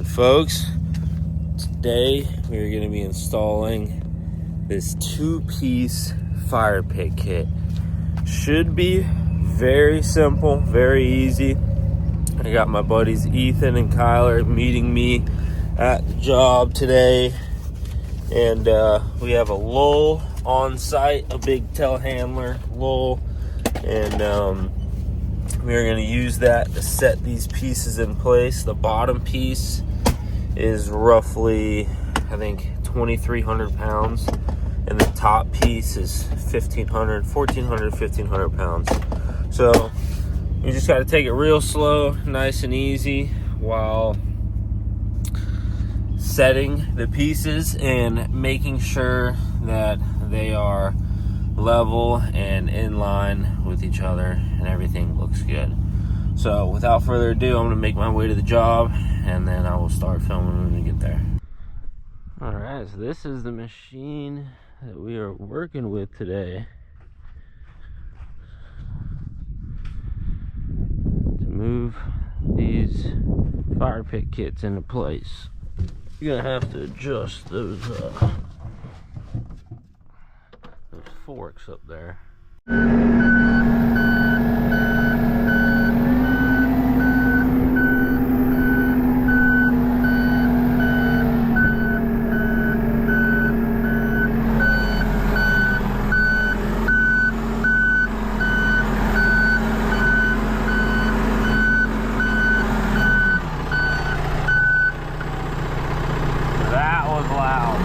folks. Today we're going to be installing this 2-piece fire pit kit. Should be very simple, very easy. I got my buddies Ethan and Kyler meeting me at the job today, and we have a lull on site, a big telehandler lull, and we're going to use that to set these pieces in place. The bottom piece is roughly, I think, 2,300 pounds, and the top piece is 1,500 pounds. So you just got to take it real slow, nice and easy, while setting the pieces and making sure that they are level and in line with each other and everything looks good. So without further ado, I'm going to make my way to the job and then I will start filming when we get there. Alright, so this is the machine that we are working with today to move these fire pit kits into place. You're gonna have to adjust those forks up there. That was loud.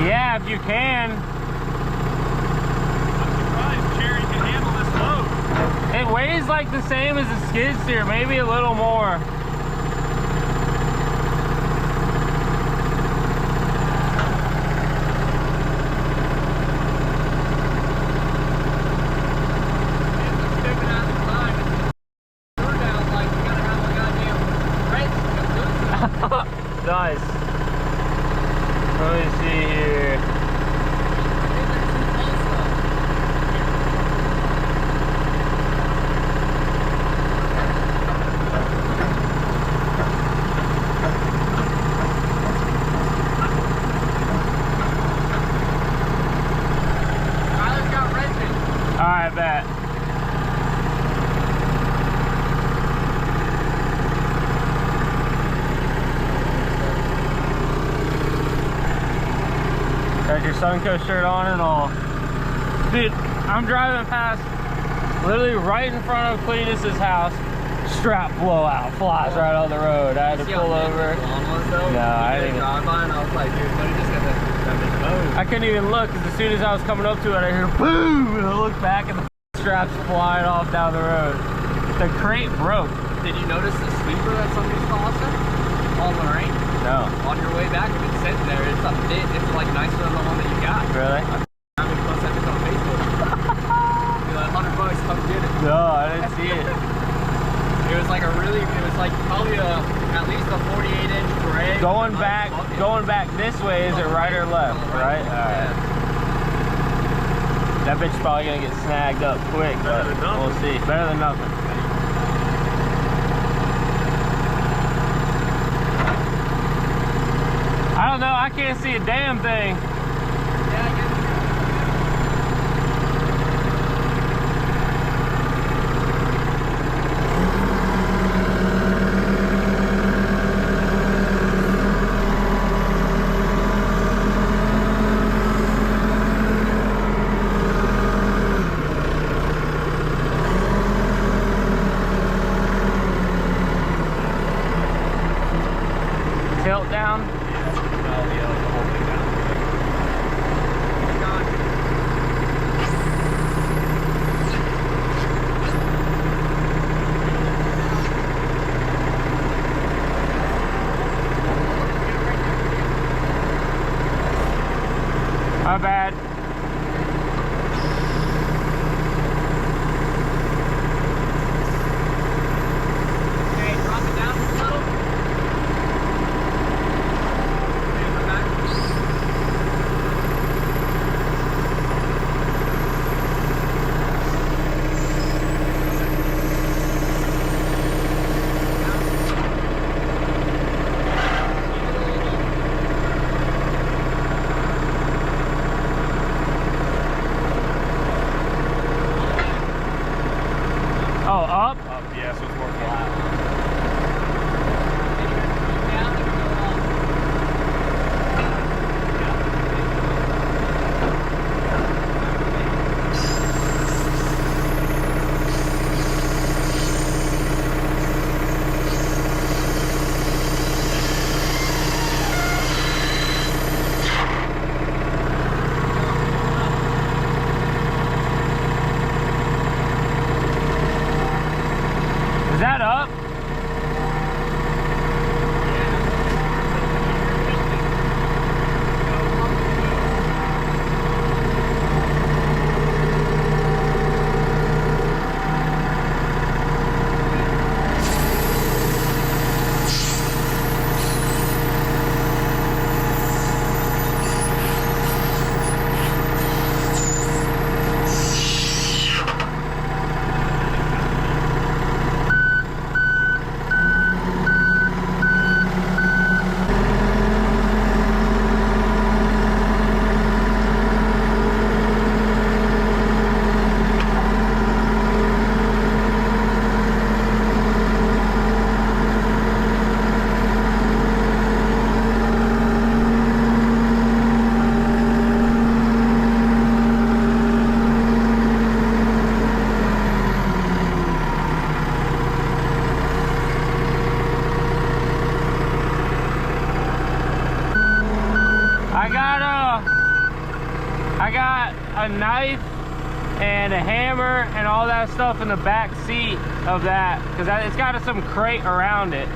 Yeah, if you can. I'm surprised Cherry can handle this load. It weighs like the same as the skid steer, maybe a little more. Nice. Let me see here. Tyler's got wrenches. Alright, bet. Got your Suncoast shirt on and all. Dude, I'm driving past, literally right in front of Cletus's house. Strap blowout flies right on the road. I had to pull over. No, I didn't. I was like, dude, let me just get that bitch mowed. I couldn't even look because as soon as I was coming up to it, I hear boom, and I look back and the straps flying off down the road. The crate broke. Did you notice the sweeper that somebody's tossing on Lorraine? No. On your way back, if it's sitting there, it's like nicer than the one that you got. Really? I'm gonna post that bitch on Facebook. Be like, $100, come get it. No, I didn't see it. It was like probably at least a 48-inch gray. Going back this way, is it right or left? Right? Alright. That bitch is probably gonna get snagged up quick, but we'll see. Better than nothing. I don't know, I can't see a damn thing. Tilt down. My bad. Okay, drop it down. Oh, up? Up, yeah, so it's more flat. Is that up? I got a knife and a hammer and all that stuff in the back seat of that, because it's got some crate around it.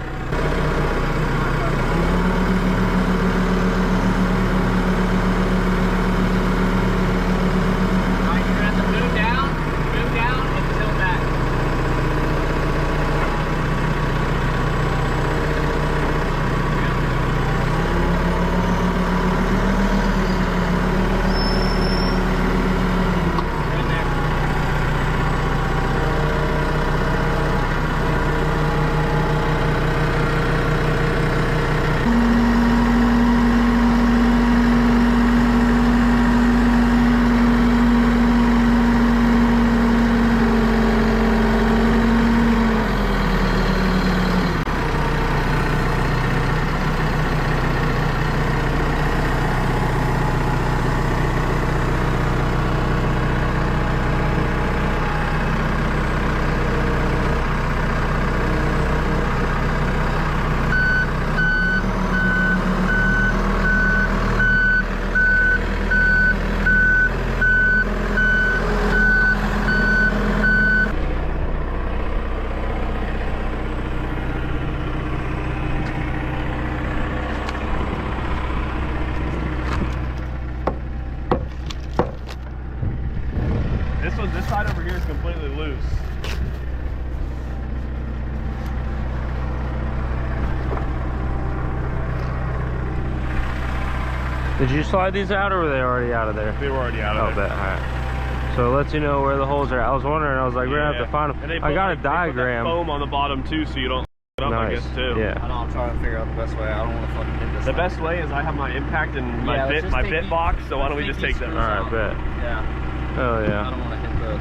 This side over here is completely loose. Did you slide these out, or were they already out of there? They were already out of there. Bet. All right. So it lets you know where the holes are. I was wondering. I was like, we're gonna have to find them. I got a diagram. They put that foam on the bottom too, so you don't it up, I guess, too. Yeah. I know, I'm trying to figure out the best way. I don't want to fucking hit this. The best way is I have my impact and my bit box, so why don't we just take them? All right, bet. Yeah. Oh yeah. I don't want to hit the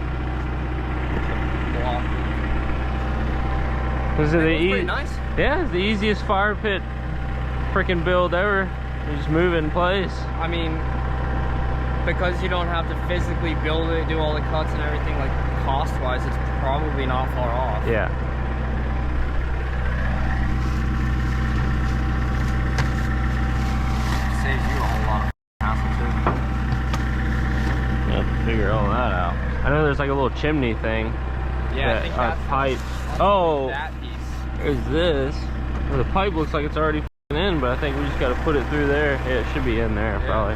block. This is pretty nice. Yeah, it's the easiest fire pit freaking build ever. You just move it in place. I mean, because you don't have to physically build it, do all the cuts and everything, like cost-wise, it's probably not far off. Yeah. Saves you a whole lot of hassle too. You have to figure all that out. I know there's like a little chimney thing. Yeah, I think that's pipe. Oh, that piece. There's this. Well, the pipe looks like it's already in, but I think we just got to put it through there. Yeah, it should be in there probably.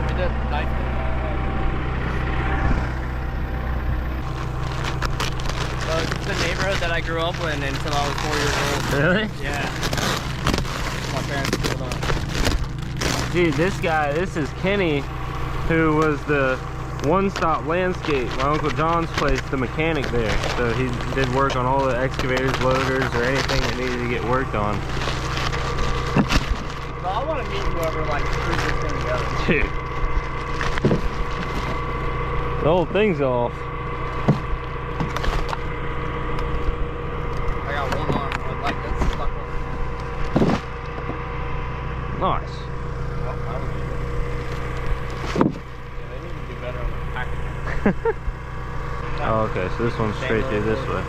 We did knife. So this is the neighborhood that I grew up in until I was 4 years old. Really? Yeah. My parents built on. Dude, this is Kenny, who was the one-stop landscape. My Uncle John's place, the mechanic there. So he did work on all the excavators, loaders, or anything that needed to get worked on. So I want to meet whoever like screwed this thing together. Dude. The whole thing's off. I got one arm, but like that's stuck over here. Nice. Well, I don't know. Yeah, they need to do better on the packaging. Oh, okay, so this one's straight through this way.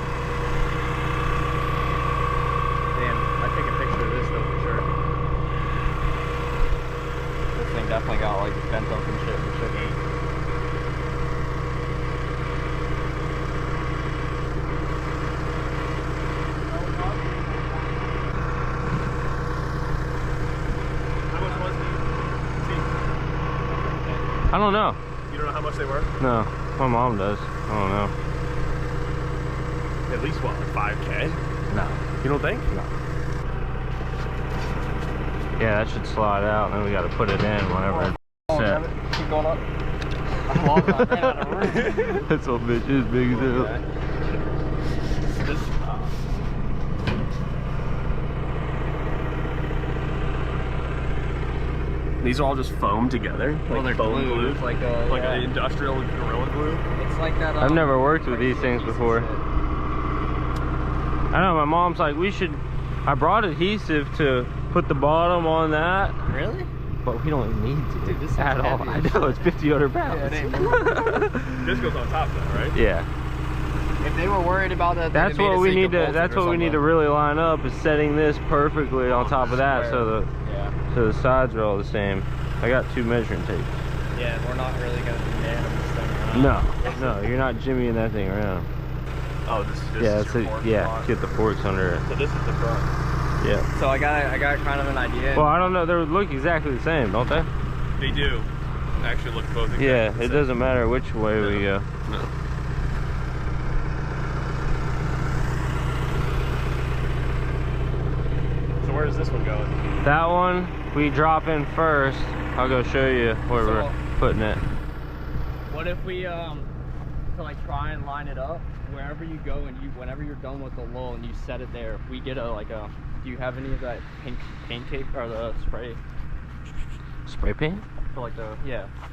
Damn, I take a picture of this though for sure. This thing definitely got like bent up and shit for sure. How much was it? I don't know. You don't know how much they were? No, my mom does. I don't know. At least what, like 5K? No. You don't think? No. Yeah, that should slide out, and then we got to put it in whenever it's set. Keep going up. I lost my ran out of room. This little bitch is big as hell. This, these are all just foam together? Well, they're foam glued. It's like a, like yeah. an industrial Gorilla Glue? It's like that. I've never worked with these things before. I know, my mom's like, I brought adhesive to put the bottom on that, Really? but we don't even need to. Dude, this at thing's all. heavy I as know, shit. it's 5,000 pounds. Yeah, it ain't This goes on top though, right? Yeah. If they were worried about that, That's what we need to. That's what we need to really line up, is setting this perfectly on top of that, so the sides are all the same. I got 2 measuring tapes. Yeah, we're not really gonna be manning this thing around. No, you're not jimmying that thing around. Oh, this Yeah, is your fork spot. get the forks under it. So this is the front. Yeah. So I got kind of an idea. Well, I don't know. They look exactly the same, don't they? They do. Actually look both exactly Yeah, the it same. doesn't matter which way we go. No. So where does this one go? That one we drop in first. I'll go show you where we're putting it. What if we to like try and line it up wherever you go, and whenever you're done with the lull and you set it there, if we get do you have any of that pink paint tape or the spray Spray paint? for like the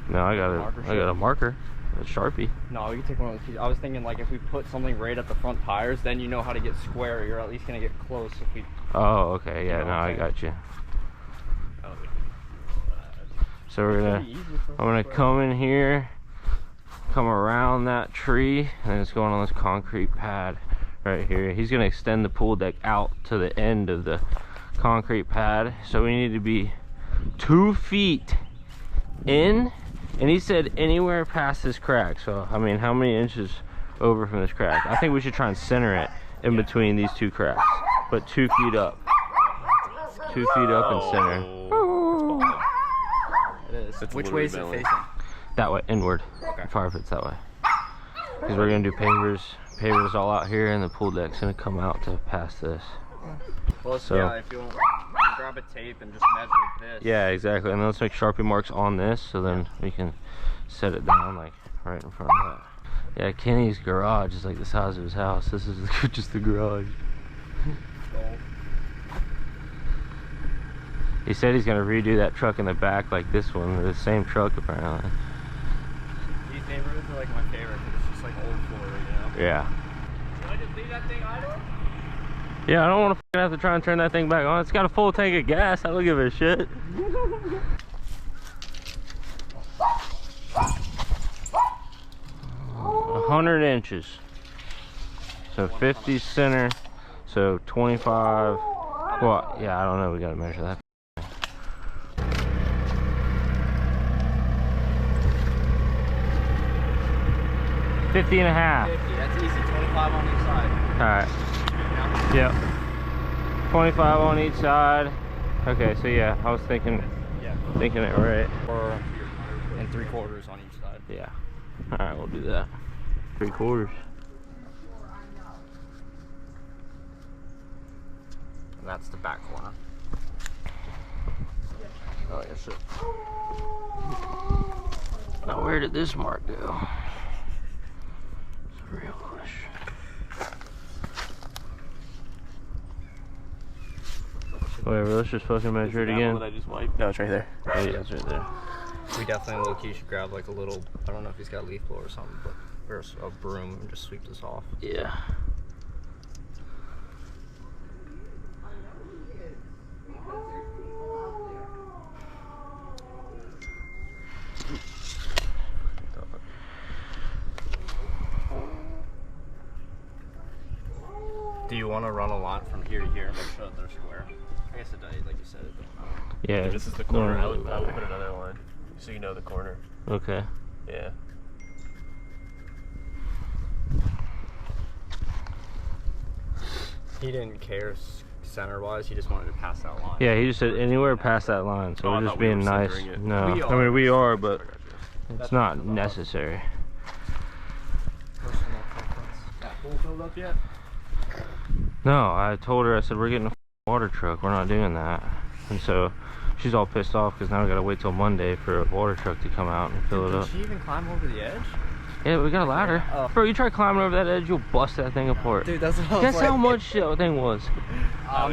No, I got a marker, a Sharpie. No, we can take one of those pieces. I was thinking like if we put something right at the front tires, then you know how to get square. You're at least gonna get close if we. Oh, okay, yeah, You know no, I what I'm got you. Oh, So I'm gonna come in here, come around that tree, and it's going on this concrete pad right here. He's gonna extend the pool deck out to the end of the concrete pad, so we need to be 2 feet in, and he said anywhere past this crack. So I mean, how many inches over from this crack? I think we should try and center it in between these 2 cracks, but 2 feet up. 2 feet up and center. It is. It's Which way is it literally facing? That way, inward. Okay. Fire pits that way. Because we're gonna do pavers all out here, and the pool deck's gonna come out to past this. Well, So- yeah, if you want, grab a tape and just measure this. Yeah, exactly. And then let's make Sharpie marks on this, so then we can set it down like right in front of that. Yeah, Kenny's garage is like the size of his house. This is just the garage. He said he's gonna redo that truck in the back like this one, the same truck apparently. These neighborhoods are like my favorite because it's just like old Florida, you know? Yeah. Should I just leave that thing idle? Yeah, I don't want to have to try and turn that thing back on. It's got a full tank of gas. I don't give a shit. 100 inches. So 50 center. So 25. Well, yeah, I don't know. We got to measure that. $50.50. That's easy. 25 on each side. All right. Yep. 25 on each side. Okay, so yeah, I was thinking it right. Or and 3/4 on each side. Yeah. All right, we'll do that. 3/4. And that's the back corner. Oh, yes, it. Now, where did this mark go? It's a real question. Whatever, let's just fucking measure it again. I just wiped. No, it's right there. Oh, yeah, it's right there. We definitely low-key should grab like a little, I don't know if he's got a leaf blower or something, but or a broom and just sweep this off. Yeah. Do you want to run a line from here to here and make sure that they're square? I guess it does, like you said. It doesn't matter. Yeah. This is the corner. I would put another line so you know the corner. Okay. Yeah. He didn't care center-wise. He just wanted to pass that line. Yeah, he just said anywhere past that line. So Oh, I we're just thought we being were nice. centering it. No, We I mean we are, but That's it's not about necessary. personal preference. That pool filled up yet? No, I told her, I said, we're getting a water truck. We're not doing that. And so she's all pissed off because now we got to wait till Monday for a water truck to come out and fill it up. Did she even climb over the edge? Yeah, we got a ladder. Oh. Bro, you try climbing over that edge, you'll bust that thing apart. Dude, that's what I was Guess like. how much that thing was? How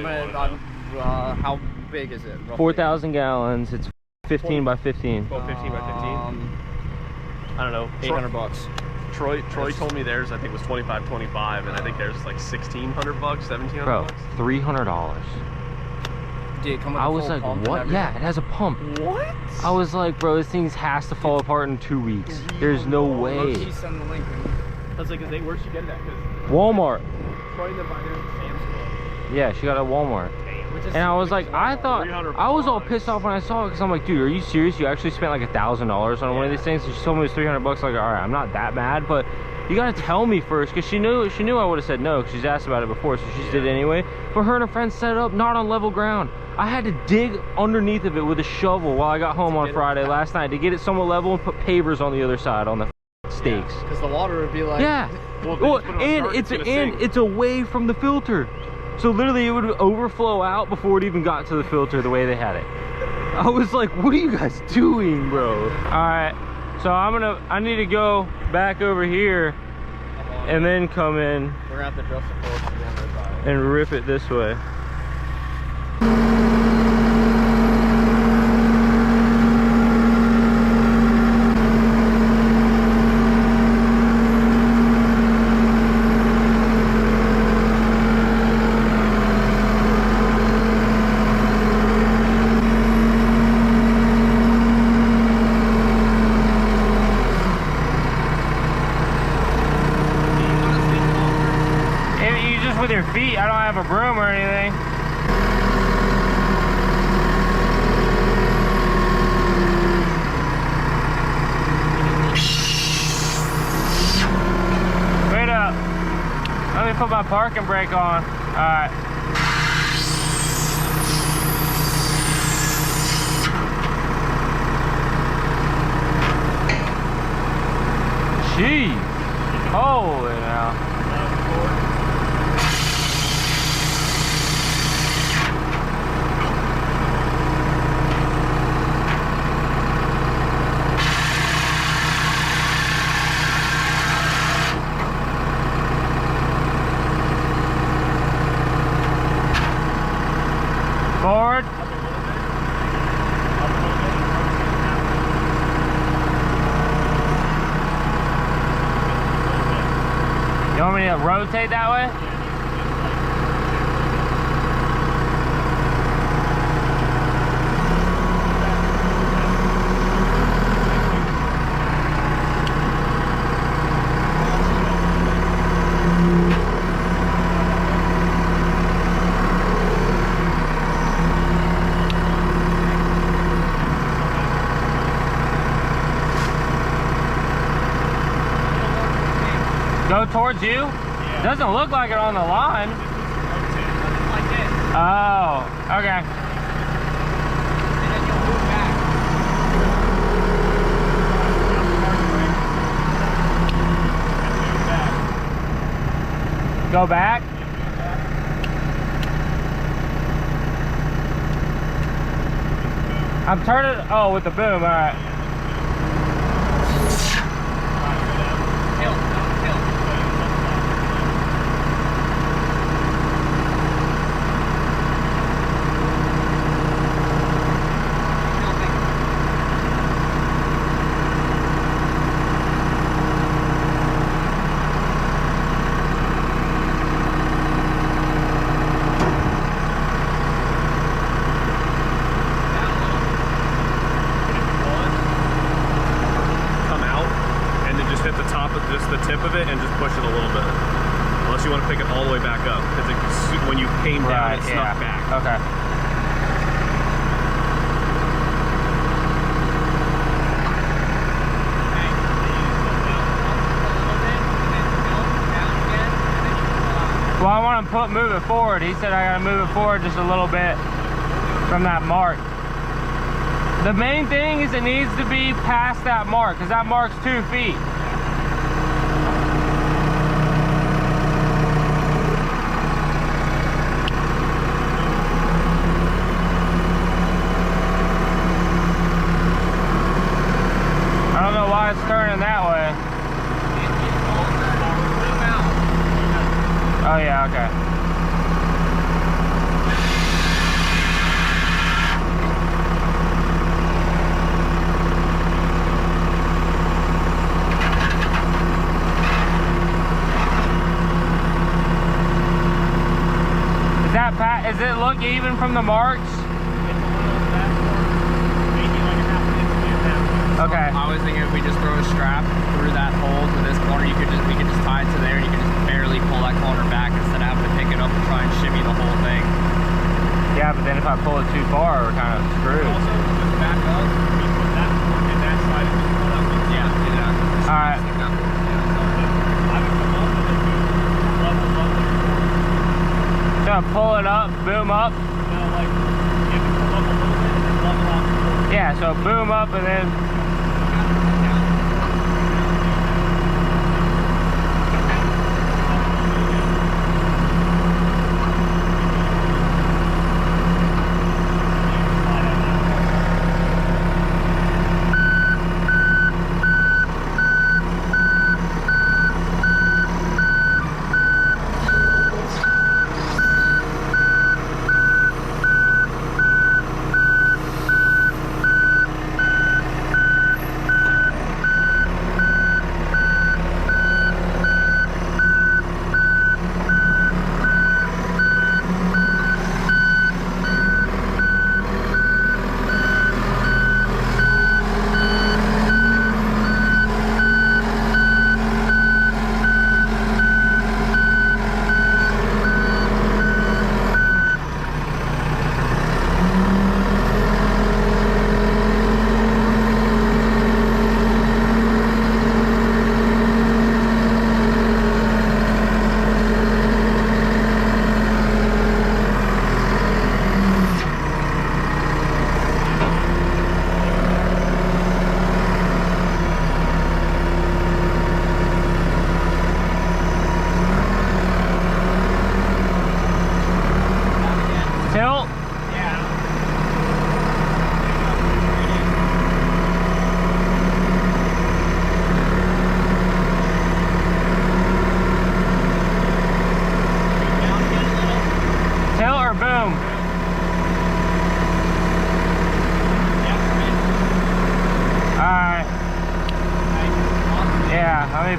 big is it? roughly? 4,000 gallons. It's 15 by 15. Well, 15 by 15. I don't know. $800. Troy told me theirs I think was 25, and I think theirs is like $1,600, $1,700. Bro, $300. Did it come with I a was full like, pump and what? everything? Yeah, it has a pump. What? I was like, bro, this thing has to fall apart in 2 weeks. There's no way. She sent the link. I was like, where'd she get that? Because Walmart. Troy and them by there at Sam's Club. Yeah, she got a Walmart. And I was like, I thought, I was all pissed off when I saw it because I'm like, dude, are you serious? You actually spent like $1,000 on one of these things? And she told me it was $300. Like, all right, I'm not that mad, but you gotta tell me first, because she knew I would have said no, because she's asked about it before, so she just did it anyway. But her and her friends set it up not on level ground. I had to dig underneath of it with a shovel while I got home on Friday last night to get it somewhat level and put pavers on the other side on the stakes. Because the water would be like... Yeah. Well, and it's away from the filter. So literally it would overflow out before it even got to the filter the way they had it. I was like, what are you guys doing, bro? All right, so I need to go back over here and then come in We're gonna have to adjust the force to go on the side. and rip it this way. With your feet, I don't have a broom or anything. Wait up. Let me put my parking brake on. Alright. Gee. Holy now. Forward. You want me to rotate that way? Go towards you? Yeah. Doesn't look like it on the line. Like this. Oh, okay. And then you'll move back. Go back. I'm turning, oh, with the boom, all right. just the tip of it, and just push it a little bit. Unless you want to pick it all the way back up, because when you came down, it snuck back. Okay. Well, I want to move it forward. He said I got to move it forward just a little bit from that mark. The main thing is it needs to be past that mark, because that mark's 2 feet. I don't know why it's turning that way. Oh yeah, okay. Does it look even from the marks? It's a little backward, maybe like a half an inch to a half. Okay. I was thinking if we just throw a strap through that hole to this corner, we could just tie it to there, and you could just barely pull that corner back instead of having to pick it up and try and shimmy the whole thing. Yeah, but then if I pull it too far, we're kind of screwed. Also, just back up, we put that fork in that side and just pull that one. Yeah, do that. All right. I would come up and then do level up. So pull it up, boom up. You know, like, you have to come up a little bit and then level out. Yeah, so boom up and then.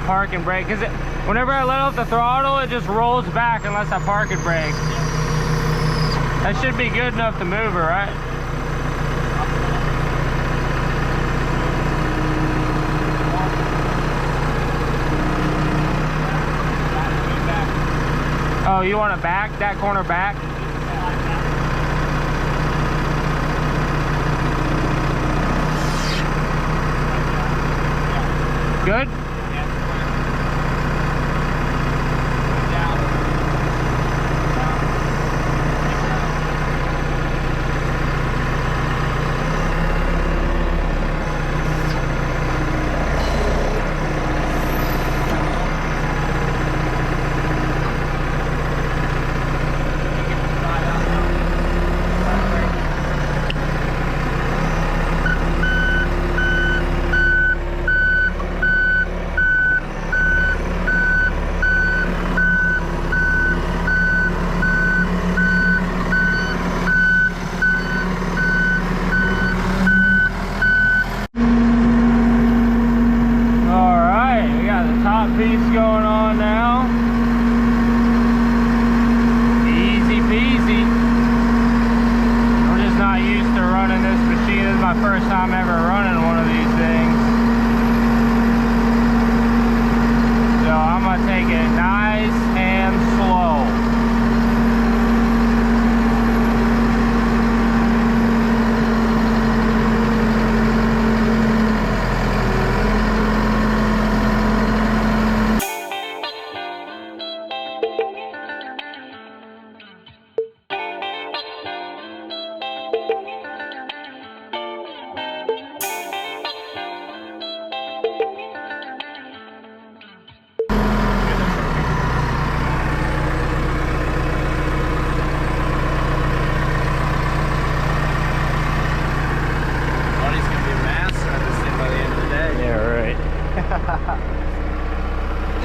Park and brake, because whenever I let off the throttle, it just rolls back unless I park and brake. That should be good enough to move her, right? Oh, you want it back? That corner back? Good?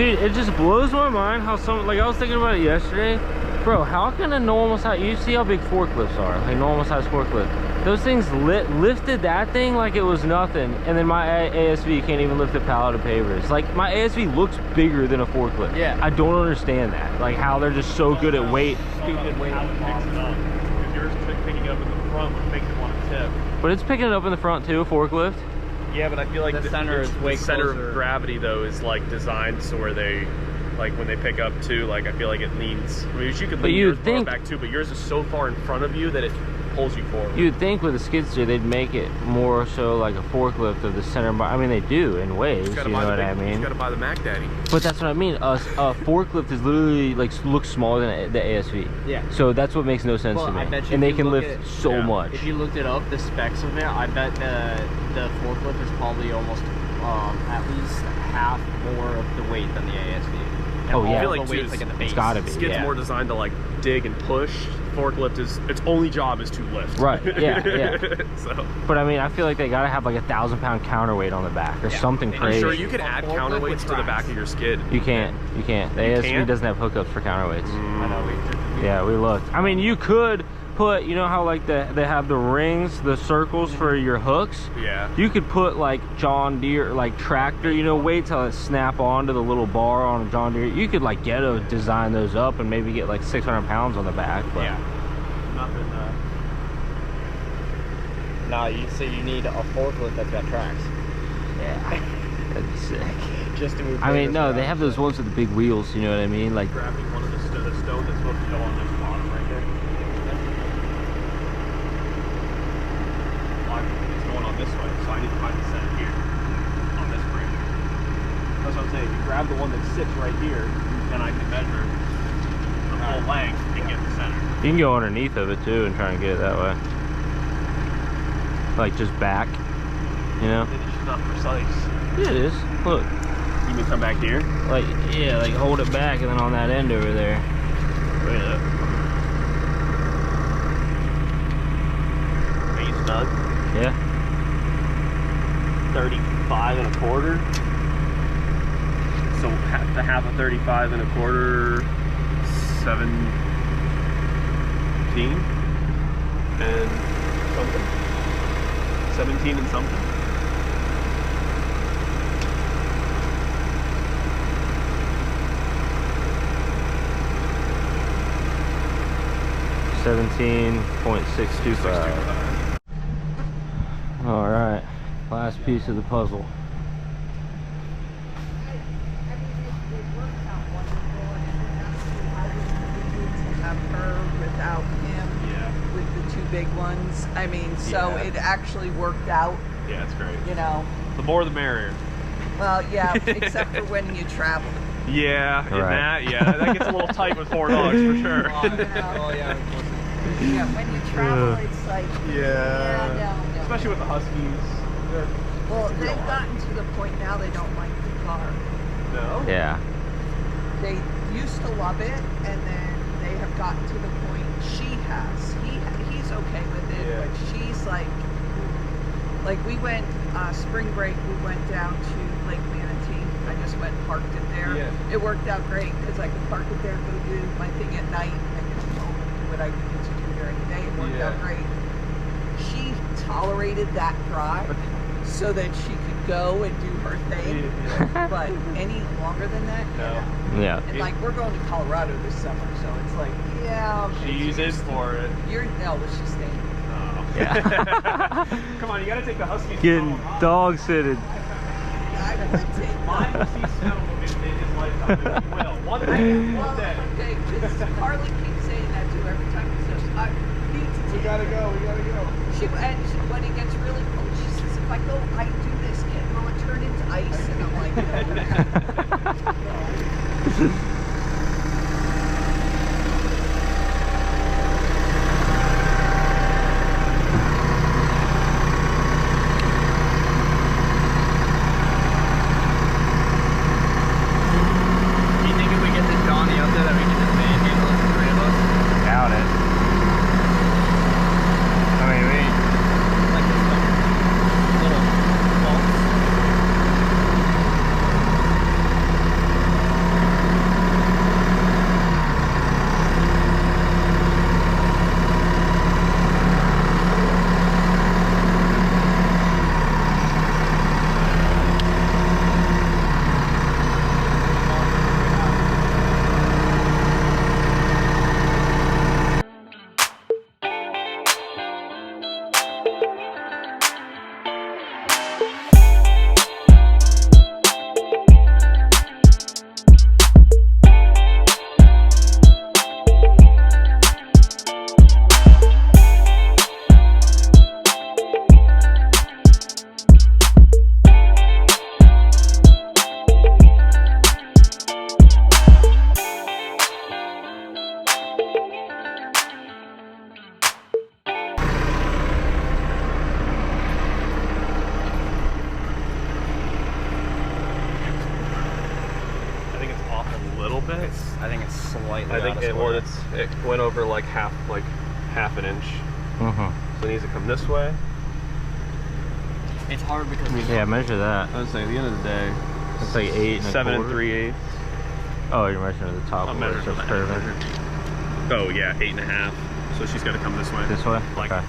Dude, it just blows my mind how some, like I was thinking about it yesterday. Bro, how can a normal size, you see how big forklifts are, like normal size forklift. Those things lifted that thing like it was nothing, and then my ASV can't even lift a pallet of papers. Like, my ASV looks bigger than a forklift. Yeah. I don't understand that. Like, how they're just so good at weight. Stupid weight on the bottom. If yours is picking up in the front, which makes it want to tip. But it's picking it up in the front too, a forklift. Yeah, but I feel like The center is way the center closer. of gravity though is like designed so where they, like when they pick up too, like I feel like it leans. I mean, you could lean yours far back too, but yours is so far in front of you that it pulls you forward. You'd think with a skid steer they'd make it more so like a forklift of the center. I mean, they do in ways. You know what I mean? You gotta buy the Mac Daddy. But that's what I mean. A forklift is literally like looks smaller than the ASV. Yeah. So that's what makes no sense Well, to me. I bet you And they if can you look lift at- so much. If you looked it up, the specs of it, I bet the forklift is probably almost at least half more of the weight than the ASV. And Oh, yeah. all I feel the like, too, weight's like at the base. It's gotta be. Skid's Yeah. more designed to like dig and push. Forklift is, its only job is to lift. Right, yeah, yeah. So But I mean, I feel like they gotta have like 1,000-pound counterweight on the back or Yeah. something I'm I'm crazy. sure you can A add forklift with counterweights to the tracks. back of your skid. You can't. The ASV can't? doesn't have hookups for counterweights. I know. Yeah, we looked. I mean, you could put, you know how like they have the rings, the circles for your hooks? Yeah. You could put like John Deere, like tractor, you know, weights how it snap onto the little bar on a John Deere. You could like design those up and maybe get like 600 pounds on the back. But Yeah. Nothing. Nah, you need a forklift that's got tracks. yeah, that'd be sick. Just to move. I mean, papers no, around. they have those ones with the big wheels, you know what I mean? Like, Grabbing one of the stone that's supposed to go on this bottom right there. It's going on this way, so I need to find the center here on this branch. That's what I'm saying. If you grab the one that sits right here, then I can measure the full length and get the center. you can go underneath of it too and try and get it that way. Like just back, you know? It's just not precise. Yeah, it is. Look, You mean come back here? like, yeah, like hold it back and then on that end over there. Right up. Are you snug? Yeah. 35 and a quarter. So half of 35 and a quarter, 17 and something. 17 and something. $17.625. All right, last piece of the puzzle. Have her without him Yeah. with the two big ones. I mean, so Yeah. it actually worked out, Yeah, that's great. you know. The more the merrier. Well, yeah, except for when you travel. Yeah, in Right. that, yeah, that gets a little tight with 4 dogs for sure. You know, yeah, when you travel, it's like, no. Especially with the Huskies. Well, they've gotten to the point now they don't like the car. No? Yeah. They used to love it, and then they have gotten to the point she has. He's okay with it, Yeah. but she's like we went spring break. We went down to Lake Manatee. I just went and parked it there. Yeah. It worked out great because I could park it there, go do my thing at night, and come home and do what I needed to do during the day. It worked out Yeah. great. She tolerated that drive so that she could go and do her thing. Yeah. But any longer than that, No. Yeah. and like we're going to Colorado this summer, so it's like, yeah. She's in for it. You're no, was she staying? Oh. Yeah. Come on, you gotta take the Huskies. Getting dog sitted. I would take Mine will see snow in his lifetime. He will. One day. One day. Okay, because Carly keeps saying that too every time he says, I need to take We gotta go. We gotta go. when it gets really cold, she says, if I go, I do this, will it turn into ice? And I'm like, no. Do you think if we get this Johnny up there that we can just manhandle the 3 of us? Doubt it. I mean, Like this little bumps. little bit. I think it's slightly. I think out of square. it went over like half an inch. So it needs to come this way. It's hard because Yeah, measure that. I would say at the end of the day, It's like 8 7 3/8. Oh, you're measuring the top. I'm where measuring it's from the curving. Oh yeah, 8.5. So she's got to come this way. This way? Like Okay.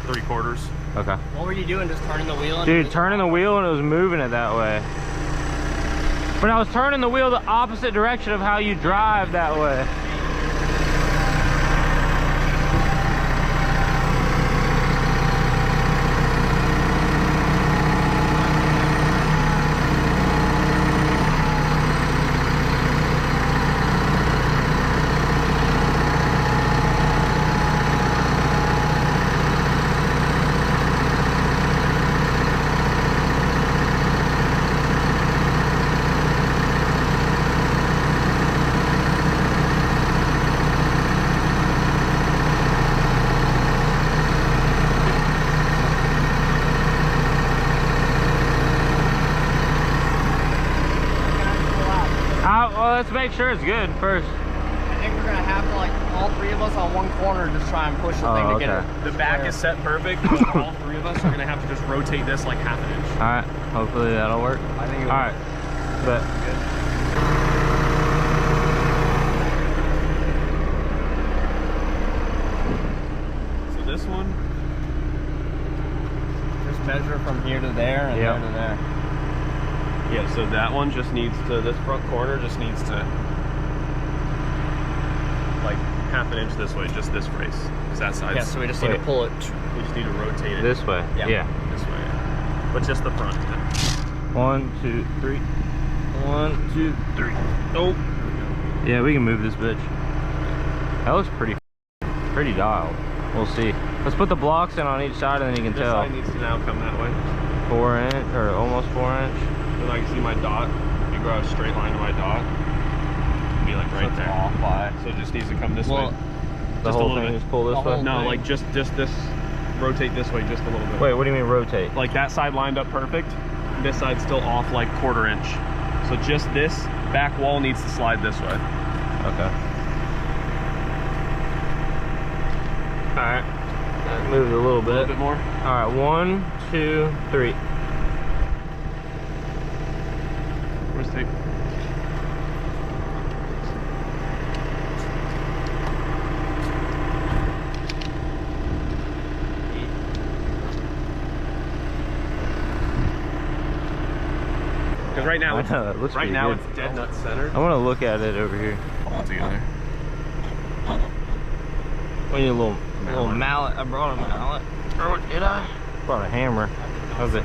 3/4. what Okay. were you doing? Just turning the wheel? Dude, turning the wheel and it was moving it that way. But I was turning the wheel the opposite direction of how you drive that way. Well, let's make sure it's good first. I think we're gonna have to, like, all three of us on one corner just try and push the thing to get it. The back is set perfect, but all three of us are gonna have to just rotate this like half an inch. All right, hopefully that'll work. I think it All right, but So this one, just measure from here to there and Yep. there to there. yeah, so that one just needs to, this front corner just needs to like half an inch this way, just this brace. Because that side's, Yeah, so we just need to pull it. we just need to rotate it this way. Yeah. Yeah. this way. But just the front. 1, 2, 3. 1, 2, 3. Oh, Yeah, we can move this bitch. That looks pretty dialed. We'll see. Let's put the blocks in on each side and then you can this tell. side needs to now come that way. 4 inch or almost 4 inch. Then I can see my dot. If you draw a straight line to my dot, it'll be like right It's there. off by. So it just needs to come this Well, way. The Just a whole little thing bit. is pull this The way. whole- No, thing. like just this, rotate this way just a little bit. Wait, what do you mean rotate? Like that side lined up perfect. This side's still off like 1/4 inch. So just this back wall needs to slide this way. Okay. All right. That moved a little A little bit. bit more. All right, 1, 2, 3. Where's tape? Because right now, I know, it looks right pretty now good. it's dead nut center. I want to look at it over here. All together. We need a little mallet. I brought a mallet. Or did I? Brought a hammer. How's it?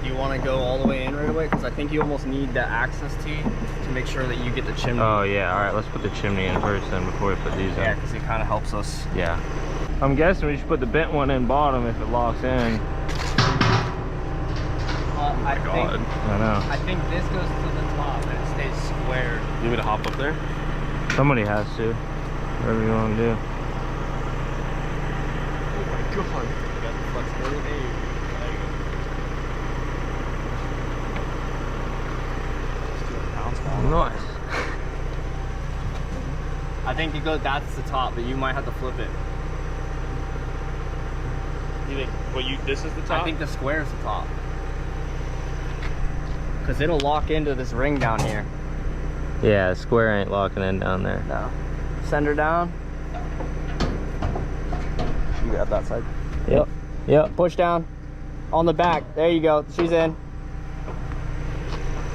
Do you want to go all the way in right away? Because I think you almost need the access T to make sure that you get the chimney. Oh yeah. All right. Let's put the chimney in first, then before we put these Yeah, in. because it kind of helps us. Yeah. I'm guessing we should put the bent one in bottom if it locks in. I God. I I think this goes to the top and it stays squared. You need me to hop up there? know. Somebody has to. Whatever you want to do. Oh my God. You got the flexibility. Nice. I think you go. That's the top, but you might have to flip it. You think? Well, this is the top. I think the square is the top. Because it'll lock into this ring down here. Yeah, square ain't locking in down there. No. Send her down. You grab that side. Yep. Yep. Push down. On the back. There you go. She's in.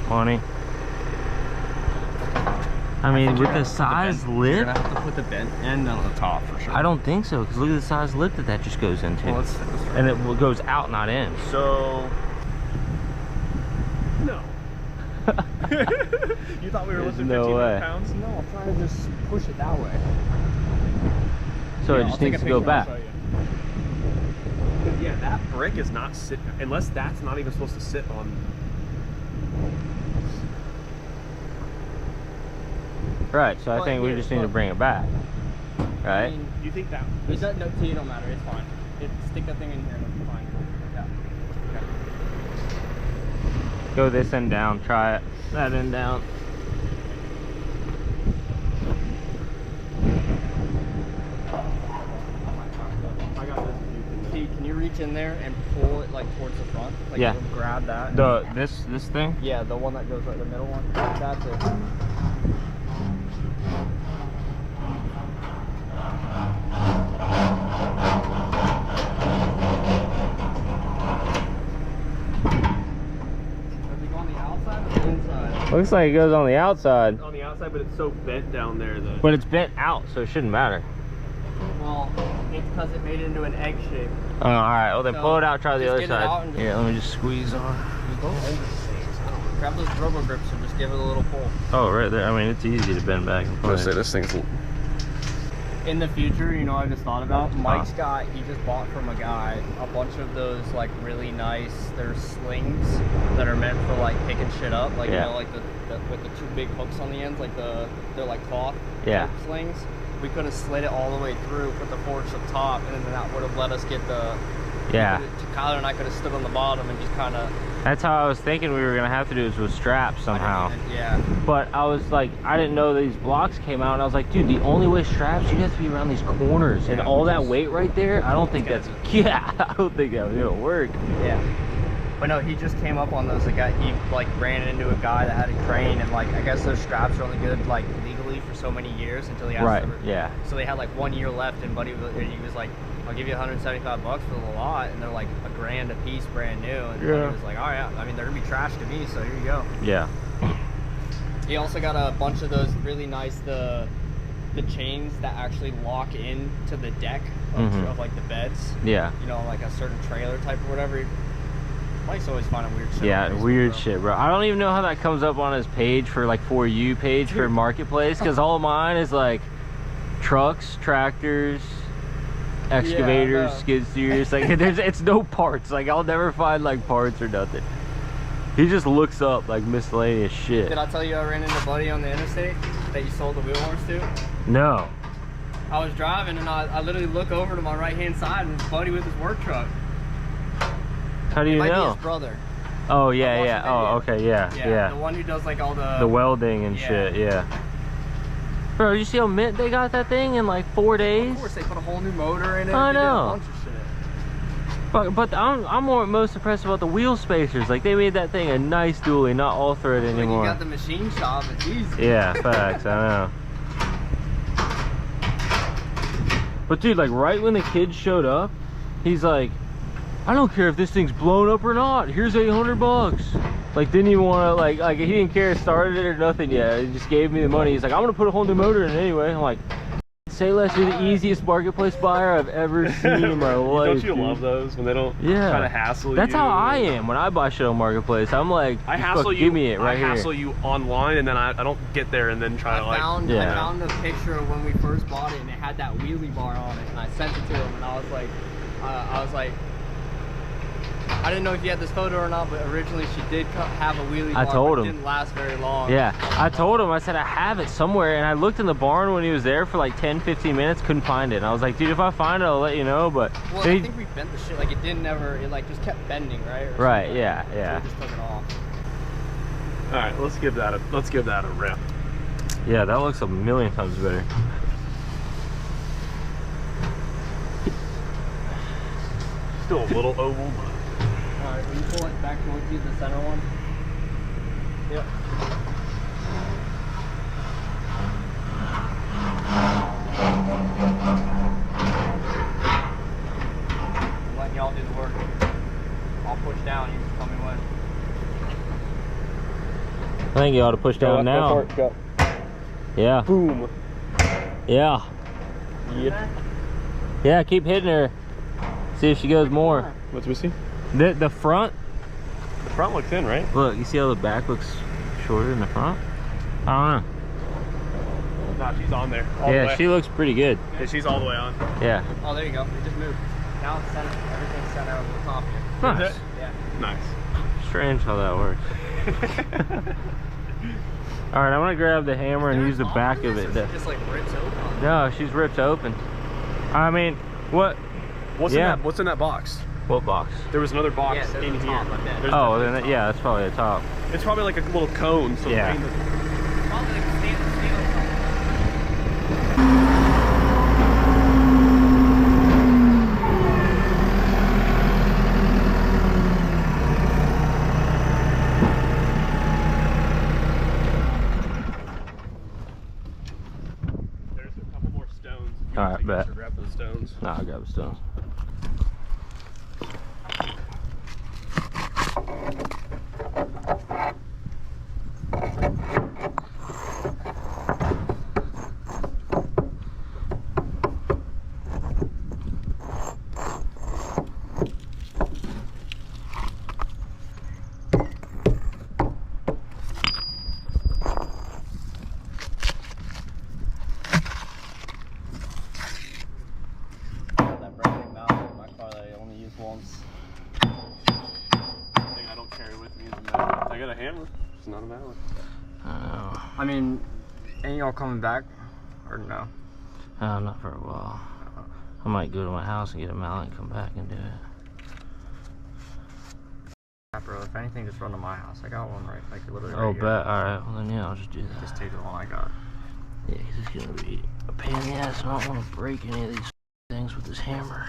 20. I mean, with the size You're lip, gonna have to put the bent end on the top for sure. I don't think so. Because look at the size lip that just goes into. Well, And it goes out, not in. So. No. You thought we were There's lifting no 1,500 way. pounds? No, I'm trying to just push it that way. So Yeah, it I'll just take needs a to go picture, I'll back. show you. Yeah, that brick is not sit unless that's not even supposed to sit on. Right, so I Well, think we here, just need to look. bring it back. I Right? mean, You think that? it doesn't, no, to you don't matter. It's fine. Stick that thing in here and it'll be fine. Yeah. Go this end down, try it. That end down. reach in there and pull it like towards the front. Like Yeah. you'll grab that. This thing? Yeah, the one that goes right, the middle one. That's it. Does it go on the outside or the inside? Looks like it goes on the outside, On the outside, but it's so bent down there that. but it's bent out, so it shouldn't matter. Well, it's because it made it into an egg shape. Oh, all right. Well, then So, pull it out. Try the just other get it out side. and just- Yeah, let me just squeeze on. Grab those rubber grips and just give it a little pull. Oh, right there. I mean, it's easy to bend back and I'm gonna forth. say this thing's. In the future, you know, I just thought about Mike's got, he just bought from a guy a bunch of those like really nice, there's slings that are meant for like picking shit up, like Yeah. you know, like the with the two big hooks on the ends, like they're like cloth Yeah. slings. We could have slid it all the way through, put the forks up top, and then that would have let us get the. Yeah. Kyler and I could have stood on the bottom and just kind of. That's how I was thinking we were gonna have to do is with straps somehow. Yeah. But I was like, I didn't know these blocks came out, and I was like, dude, the only way straps, you have to be around these corners, and Yeah, all that weight right there. I don't think that's. Yeah, I don't think that was gonna work. Yeah. But no, he just came up on those. Like, he like ran into a guy that had a crane, and like I guess those straps are only good like legally for so many years until he has Right. to. Yeah. So they had like 1 year left, and Buddy he was like, "I'll give you $175 for the lot," and they're like $1,000 a piece, brand new. And Buddy was like, "All right, I mean they're gonna be trash to me, so here you go." Yeah. He also got a bunch of those really nice the chains that actually lock in to the deck of like the beds. Yeah. You know, like a certain trailer type or whatever. Mike's always finding weird shit. Yeah, on Facebook, weird bro. shit, bro. I don't even know how that comes up on his page for like For You page for Marketplace, because all of mine is like trucks, tractors, excavators, no. skid steers. Like it's no parts. Like I'll never find like parts or nothing. He just looks up like miscellaneous shit. Did I tell you I ran into Buddy on the interstate that you sold the wheel arms to? No. I was driving and I literally look over to my right hand side and it's Buddy with his work truck. How do It you might be know? his brother. Oh I yeah, watched yeah. the Oh video. okay, yeah, yeah. The one who does like all the The welding and Yeah. shit, yeah. Bro, you see how mint they got that thing in like 4 days? Of course, they put a whole new motor in it. I They did a know. bunch of shit. But I'm most impressed about the wheel spacers. Like they made that thing a nice dually, not all thread When you anymore. got the machine shop, it's easy. Yeah, facts, I know. But dude, like right when the kids showed up, he's like, I don't care if this thing's blown up or not. Here's $800. Like didn't even want to like he didn't care if started it or nothing yet. He just gave me the money. He's like, I'm gonna put a whole new motor in it anyway. I'm like, say less, you're the easiest marketplace buyer I've ever seen in my life. Don't you dude. love those when they don't Yeah. try to hassle you? That's how I am when I buy shit on Marketplace. I'm like, I just hassle fuck, you. give me it right I here. hassle you online, and then I don't get there and then try to like. I Yeah. found a picture of when we first bought it and it had that wheelie bar on it and I sent it to him and I was like, I didn't know if you had this photo or not, but originally she did have a wheelie bar. I told but him. It didn't last very long. Yeah, I told him, I said I have it somewhere, and I looked in the barn when he was there for like 10-15 minutes, couldn't find it. And I was like, dude, if I find it, I'll let you know. But Well, then I he- think we bent the shit. Like it didn't ever. It like just kept bending, right? Or Right, something. yeah, So yeah. we just took it off. All right, let's give that a rip. yeah, that looks a million times better. Still a little oval, but. All right, will you pull it back towards you, the center one? Yep. I'm letting y'all do the work. I'll push down. You just tell me when. I think you ought to push down now. Go. Yeah, Boom. yeah, Yep. yeah. Keep hitting her. See if she goes more. What's missing? The front. The front looks in, right? Look, you see how the back looks shorter than the front? I don't know. Nah, she's on there. All the Yeah, way. she looks pretty good. Yeah, she's all the way on. Yeah. Oh, there you go. It just moved. Now it's center. Everything's center over the top here. Nice. Is it? Yeah. Nice. Strange how that works. All right, I'm gonna grab the hammer and use the back of it. It just like rips open. No, she's ripped open. I mean, what? What's Yeah. in that box? What box? There was another box Yeah, there's in the here. top, I bet. There's Oh, definitely then a yeah, that's probably the top. top. It's probably like a little cone. So Yeah. Probably like a stainless steel or something. the stones. No, I'll grab the stones. Once. Thing I don't carry with me is a mallet. I got a hammer, it's not a mallet. I mean, ain't y'all coming back? Or no? Not for a while. I might go to my house and get a mallet and come back and do it. Yeah, bro, if anything, just run to my house. I got one right, like literally Oh, right here. bet. Alright, well then yeah, I'll just do that. Just take the one I got. Yeah, 'cause it's gonna be a pain in the ass. I don't want to break any of these things with this hammer.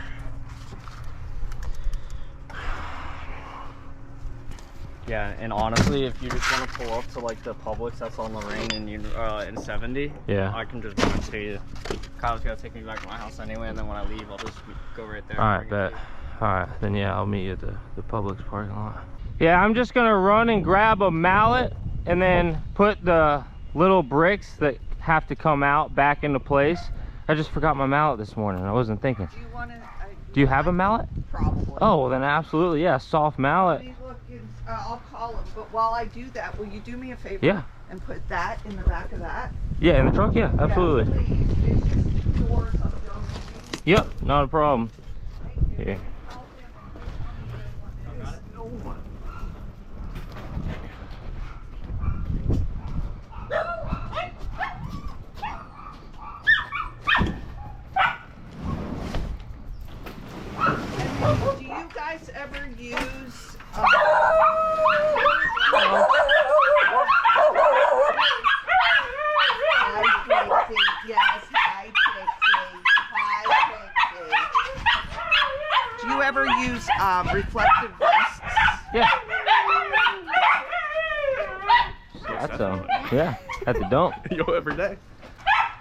Yeah, and honestly, if you just want to pull up to like the Publix that's on Lorraine and you in 70, Yeah. I can just run it to you. Kyle's gotta take me back to my house anyway, and then when I leave, I'll just go right there. Alright, bet. Alright, then yeah, I'll meet you at the Publix parking lot. Yeah, I'm just gonna run and grab a mallet and then put the little bricks that have to come out back into place. I just forgot my mallet this morning. I wasn't thinking. Do you want to? Do you have a mallet? Probably. Oh, well then absolutely, yeah, soft mallet. Let me look I'll call him, but while I do that, will you do me a favor? Yeah. And put that in the back of that? Yeah, in the truck, yeah, absolutely. Yeah, please. It's just the doors of those. Yep, not a problem. Here. Do you guys ever use yes, hi Pixie. Do you ever use reflective vests? Yeah. That's yeah, at the dump. Yo, every day.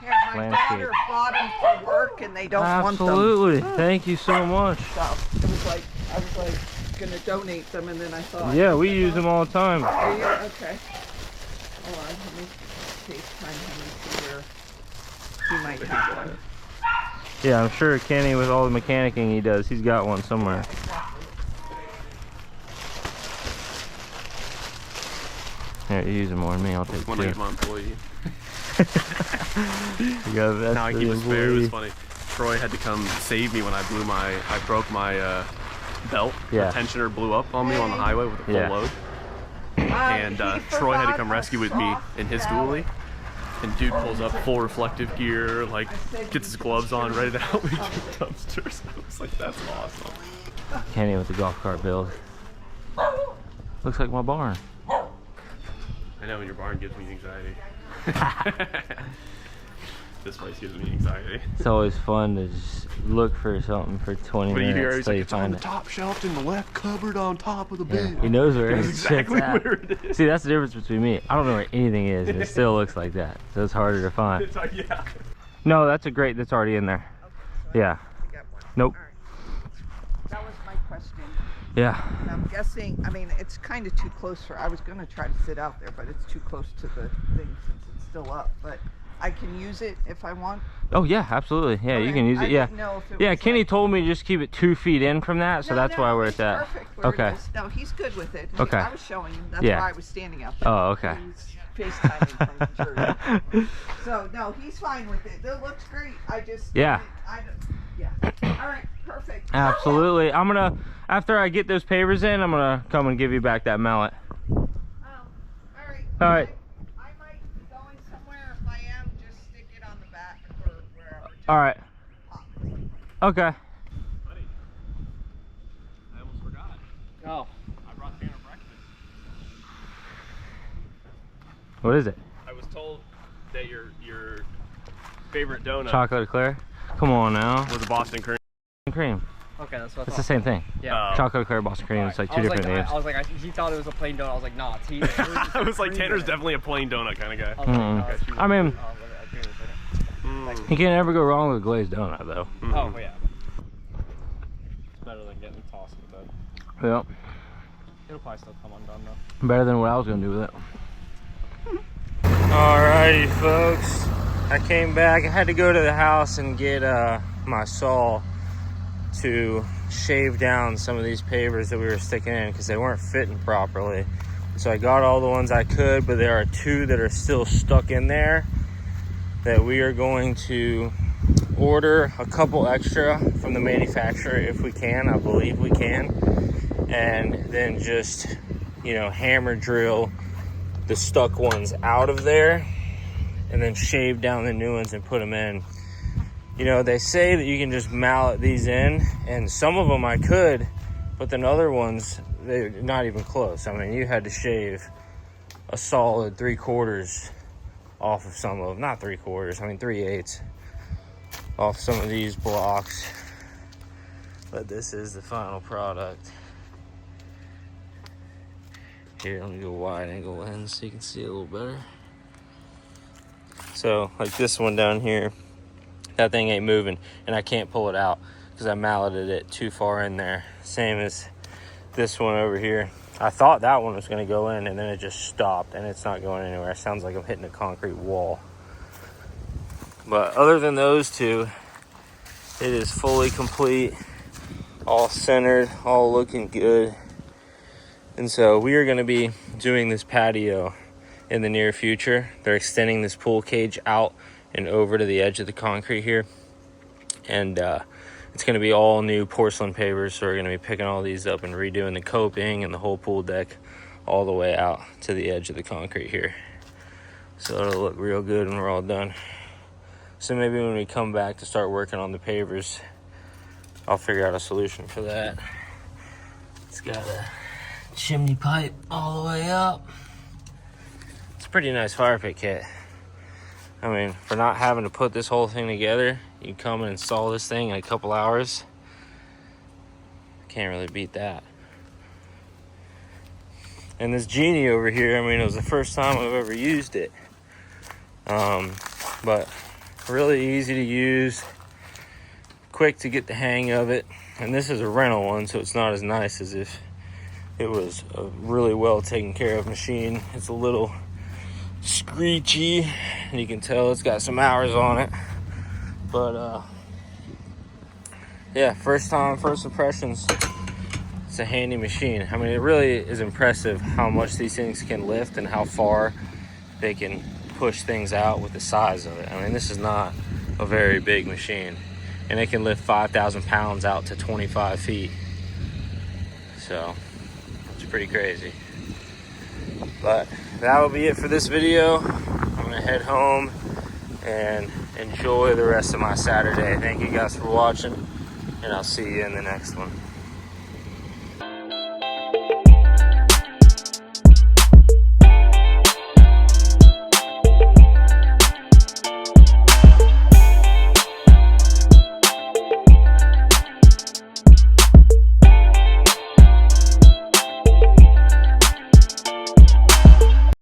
Here, my Landscape. daughter bought them for work and they don't want them. Absolutely. Thank you so much. So it was like, I was like gonna donate them, and then I thought. Yeah, we use them all the time. Are you? Okay. Hold on, let me FaceTime him and see where he might have one. Yeah, I'm sure Kenny, with all the mechanicking he does, he's got one somewhere. Here, you use them more than me. I'll take When I two. get my employee. You got that. Now I keep a spare. It was funny. Troy had to come save me when I broke my belt. Yeah. The tensioner blew up on me on the highway with a full Yeah. load. And Troy had to come rescue with me in his dually. And dude pulls up full reflective gear, like gets his gloves on, ready to help me through dumpsters. I was like, that's awesome. Kenny with the golf cart build. Looks like my barn. I know, your barn gives me anxiety. This place gives me anxiety. It's always fun to just look for something for 20 But you hear minutes he's till like, you it's on find the it. top shelf in the left cupboard on top of the Yeah, bed. he knows where That's it exactly sits at. where it is. See, that's the difference between me. I don't know where anything is, and it still looks like that. So it's harder to find. It's like, yeah. No, that's already in there. Yeah. I got one. Nope. All right. That was my question. Yeah. And I'm guessing, I mean, it's kind of too close for, I was going to try to sit out there, but it's too close to the thing since it's still up. But I can use it if I want. Oh yeah, absolutely. Yeah, you Okay. can use I it. Yeah. didn't know if it Yeah, was Kenny like- told me to just keep it 2 feet in from that, so that's why where it's at. Perfect where Okay. it is. No, he's good with it. Okay. I was showing him. That's Yeah. why I was standing out there. Oh, okay. He's FaceTiming from Jersey. So, no, he's fine with it. It looks great. I just. Yeah. I don't, yeah. All right, perfect. Absolutely. I'm gonna, after I get those pavers in, I'm gonna come and give you back that mallet. All right. All right. I might be going somewhere. If I am, just stick it on the back or wherever. All right. Okay. Buddy, I almost forgot. Oh. I brought Tanner breakfast. What is it? I was told that your favorite donut Chocolate eclair? Come on now. was a Boston cream. Cream. Okay, that's what I It's thought. the same thing. Yeah. Chocolate eclair, Boston cream. It's like two I was different names. I was like, he thought it was a plain donut. I was like, nah, it's heated. I was like, Tanner's definitely a plain donut kind of guy. I was like, no, Mm. it's I mean, I'll give it a second. like. You can't ever go wrong with a glazed donut, though. Oh yeah. It's better than getting tossed in bed. Yeah. It'll probably still come undone though. Better than what I was gonna do with it. Alrighty, folks. I came back. I had to go to the house and get my saw to shave down some of these pavers that we were sticking in because they weren't fitting properly. So I got all the ones I could, but there are 2 that are still stuck in there that we are going to order a couple extra from the manufacturer if we can. I believe we can. And then just, you know, hammer drill the stuck ones out of there and then shave down the new ones and put them in. You know, they say that you can just mallet these in, and some of them I could, but then other ones, they're not even close. I mean, you had to shave a solid 3/4 off of some of them. Not 3/4, I mean 3/8 off some of these blocks. But this is the final product. Here, let me go wide angle lens so you can see a little better. So, like this one down here, that thing ain't moving, and I can't pull it out because I malleted it too far in there. Same as this one over here. I thought that one was going to go in, and then it just stopped, and it's not going anywhere. It sounds like I'm hitting a concrete wall. But other than those 2, it is fully complete, all centered, all looking good. And so we are going to be doing this patio in the near future. They're extending this pool cage out and over to the edge of the concrete here. And it's going to be all new porcelain pavers. So we're going to be picking all these up and redoing the coping and the whole pool deck all the way out to the edge of the concrete here. So it'll look real good when we're all done. So maybe when we come back to start working on the pavers, I'll figure out a solution for that. It's got a chimney pipe all the way up. It's a pretty nice fire pit kit. I mean, for not having to put this whole thing together, you can come and install this thing in a couple hours. Can't really beat that. And this Genie over here, I mean, it was the first time I've ever used it. But really easy to use, quick to get the hang of it. And this is a rental one, so it's not as nice as if it was a really well taken care of machine. It's a little screechy, and you can tell it's got some hours on it. But yeah, first time, first impressions. It's a handy machine. I mean, it really is impressive how much these things can lift and how far they can push things out with the size of it. I mean, this is not a very big machine, and it can lift 5,000 pounds out to 25 feet. So it's pretty crazy. But that will be it for this video. I'm gonna head home and enjoy the rest of my Saturday. Thank you guys for watching, and I'll see you in the next one.